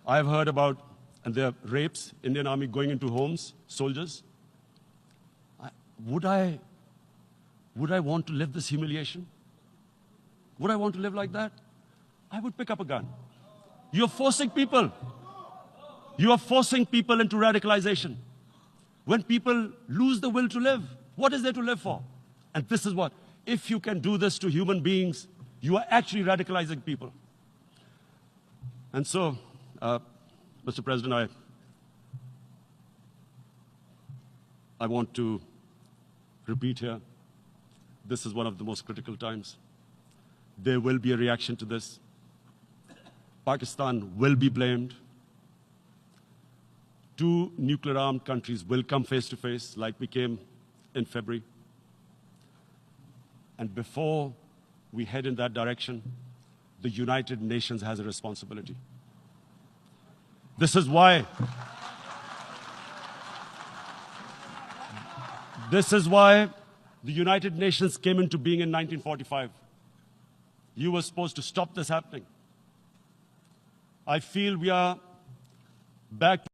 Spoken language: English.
I've heard about the rapes, Indian Army going into homes, soldiers. Would I want to live this humiliation? Would I want to live like that? I would pick up a gun. You're forcing people. You are forcing people into radicalization. When people lose the will to live, what is there to live for? And this is what, if you can do this to human beings, you are actually radicalizing people. And so, Mr. President, I want to repeat here, this is one of the most critical times. There will be a reaction to this. Pakistan will be blamed. Two nuclear-armed countries will come face to face like we came in February. And before we head in that direction, the United Nations has a responsibility. This is why the United Nations came into being in 1945. You were supposed to stop this happening. I feel we are back